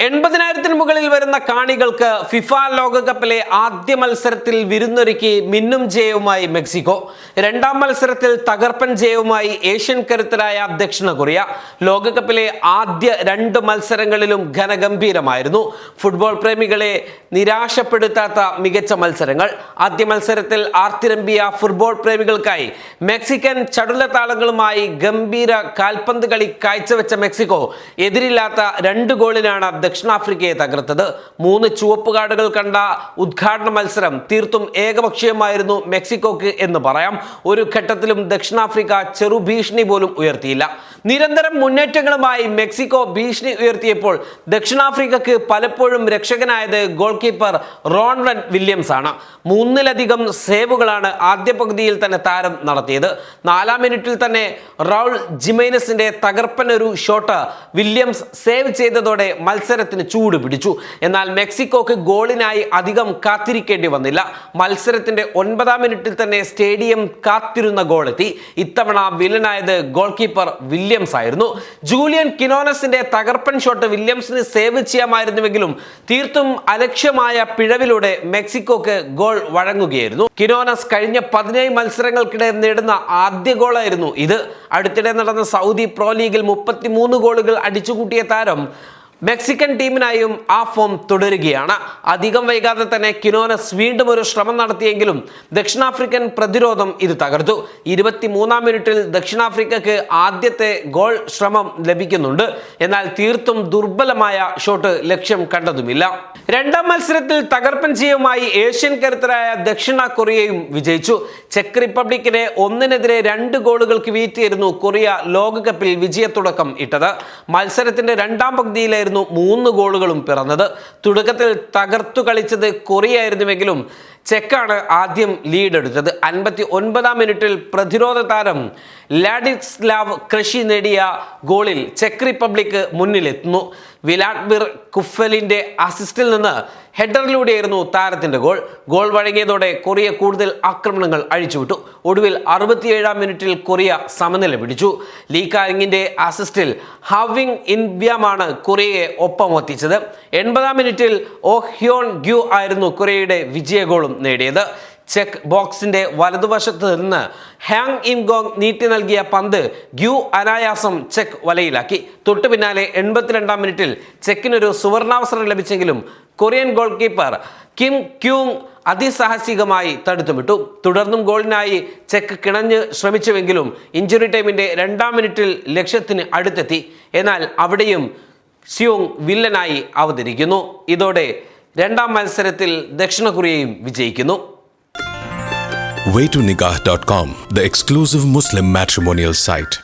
80,000-ന് മുകളിൽ വരുന്ന കാണികൾക്ക് ഫിഫ ലോകകപ്പിലെ ആദ്യ മത്സരത്തിൽ വിരുന്നൊരുക്കി മിന്നും ജയവുമായി മെക്സിക്കോ. രണ്ടാം മത്സരത്തിൽ തകർപ്പൻ ജയവുമായി ഏഷ്യൻ കരുത്തരായ ദക്ഷിണ കൊറിയ. ലോകകപ്പിലെ ആദ്യ 2 മത്സരങ്ങളിലും ഘനഗംഭീരമായിരുന്നു. ഫുട്ബോൾ പ്രേമികളെ നിരാശപ്പെടുത്താത്ത മികച്ച മത്സരങ്ങൾ. ആദ്യ മത്സരത്തിൽ ആർത്തിരമ്പിയ ഫുട്ബോൾ പ്രേമികൾക്കായി മെക്സിക്കൻ ചടുലതാളങ്ങളുമായി ഗംഭീര കാൽപന്ത് കളി കാഴ്ചവെച്ച മെക്സിക്കോ എതിരില്ലാത്ത 2 ഗോളിനാണ് ദക്ഷിണാഫ്രിക്കയെ തകർത്തത്. 3 ചുവപ്പ് കാർഡുകൾ കണ്ട ഉദ്ഘാടന മത്സരം തീർത്തും ഏകപക്ഷീയമായിരുന്നു മെക്സിക്കോക്ക് എന്ന് പറയാം. ഒരു ഘട്ടത്തിലും ദക്ഷിണാഫ്രിക്ക ചെറുഭീഷണി പോലും ഉയർത്തിയില്ല. നിരന്തരം മുന്നേറ്റങ്ങളുമായി മെക്സിക്കോ ഭീഷണി ഉയർത്തിയപ്പോൾ ദക്ഷിണാഫ്രിക്കക്ക് പലപ്പോഴും രക്ഷകനായത് ഗോൾ കീപ്പർ റോൺവൻ വില്യംസ് ആണ്. 3-ലധികം സേവുകളാണ് ആദ്യ പകുതിയിൽ തന്നെ താരം നടത്തിയത്. 4-ാം മിനിറ്റിൽ തന്നെ റൗൾ ജിമൈനസിന്റെ തകർപ്പൻ ഒരു ഷോട്ട് വില്യംസ് സേവ് ചെയ്തതോടെ മത്സരത്തിന് ചൂട് പിടിച്ചു. എന്നാൽ മെക്സിക്കോക്ക് ഗോളിനായി അധികം കാത്തിരിക്കേണ്ടി വന്നില്ല. മത്സരത്തിന്റെ 9-ാം മിനിറ്റിൽ തന്നെ സ്റ്റേഡിയം കാത്തിരുന്ന ഗോളെത്തി. ഇത്തവണ വില്ലനായത് ഗോൾ കീപ്പർ വില്യംസ് ആയിരുന്നു. ജൂലിയൻ കിനോനസിന്റെ തകർപ്പൻ ഷോട്ട് വില്യംസിന് സേവ് ചെയ്യാമായിരുന്നുവെങ്കിലും തീർത്തും അലക്ഷ്യമായ പിഴവിലൂടെ മെക്സിക്കോക്ക് ഗോൾ വഴങ്ങുകയായിരുന്നു. കിനോനസ് കഴിഞ്ഞ 17 മത്സരങ്ങൾക്കിടെ നേടുന്ന ആദ്യ ഗോളായിരുന്നു ഇത്. അടുത്തിടെ നടന്ന സൗദി പ്രോ ലീഗിൽ 33 ഗോളുകൾ അടിച്ചുകൂട്ടിയ താരം മെക്സിക്കൻ ടീമിനായും ആ ഫോം തുടരുകയാണ്. അധികം വൈകാതെ തന്നെ കിനോനസ് വീണ്ടും ഒരു ശ്രമം നടത്തിയെങ്കിലും ദക്ഷിണാഫ്രിക്കൻ പ്രതിരോധം ഇത് തകർത്തു. 23-ാം മിനിറ്റിൽ ദക്ഷിണാഫ്രിക്കക്ക് ആദ്യത്തെ ഗോൾ ശ്രമം ലഭിക്കുന്നുണ്ട്. എന്നാൽ തീർത്തും ദുർബലമായ ഷോട്ട് ലക്ഷ്യം കണ്ടതുമില്ല. 2-ാം മത്സരത്തിൽ തകർപ്പൻ ജയവുമായി ഏഷ്യൻ കരുത്തരായ ദക്ഷിണ കൊറിയയും വിജയിച്ചു. ചെക്ക് റിപ്പബ്ലിക്കിനെ 1-നെതിരെ 2 ഗോളുകൾക്ക് വീഴ്ത്തിയായിരുന്നു കൊറിയ ലോകകപ്പിൽ വിജയത്തുടക്കം ഇട്ടത്. മത്സരത്തിന്റെ 2-ാം പകുതിയിലെ 3 ഗോളുകളും പിറന്നത്. തുടക്കത്തിൽ തകർത്തു കളിച്ചത് കൊറിയ ആയിരുന്നുവെങ്കിലും ചെക്കാണ് ആദ്യം ലീഡ് എടുത്തത്. 59-ാം മിനിറ്റിൽ പ്രതിരോധ താരം ലാഡിസ്ലാവ് ക്രഷി നേടിയ ഗോളിൽ ചെക്ക് റിപ്പബ്ലിക് മുന്നിലെത്തുന്നു. വിലാഡ്മിർ കുഫലിന്റെ അസിസ്റ്റിൽ നിന്ന് ഹെഡറിലൂടെയായിരുന്നു താരത്തിന്റെ ഗോൾ വഴങ്ങിയതോടെ കൊറിയ കൂടുതൽ ആക്രമണങ്ങൾ അഴിച്ചുവിട്ടു. ഒടുവിൽ 67-ാം മിനിറ്റിൽ കൊറിയ സമനില പിടിച്ചു. Lee കാരിങ്ങിന്റെ അസിസ്റ്റിൽ having ഇൻബ്യാമാണ് കൊറിയയെ ഒപ്പമെത്തിച്ചത്. 80-ാം മിനിറ്റിൽ ഓ ഹ്യോൺ ഗ്യു ആയിരുന്നു കൊറിയയുടെ വിജയ ഗോളും നേടിയത്. ചെക്ക് ബോക്സിന്റെ വലതുവശത്ത് നിന്ന് ഹാങ് ഇംഗോങ് നീട്ടി നൽകിയ പന്ത് ഗ്യു അനായാസം ചെക്ക് വലയിലാക്കി. തൊട്ടു പിന്നാലെ 82-ാം മിനിറ്റിൽ ചെക്കിനൊരു സുവർണാവസരം ലഭിച്ചെങ്കിലും Korean goal keeper Kim Kyung അതിസാഹസികമായി തടുത്തുവിട്ടു. തുടർന്നും ഗോളിനായി ചെക്ക് കിണഞ്ഞ് ശ്രമിച്ചുവെങ്കിലും ഇഞ്ചുറി ടൈമിന്റെ 2-ാം മിനിറ്റിൽ ലക്ഷ്യത്തിന് അടുത്തെത്തി. എന്നാൽ അവിടെയും സ്യൂങ് വില്ലനായി അവതരിക്കുന്നു. ഇതോടെ 2-ാം മത്സരത്തിൽ ദക്ഷിണ കൊറിയയും വിജയിക്കുന്നു. Waytonikah.com, the exclusive Muslim matrimonial site.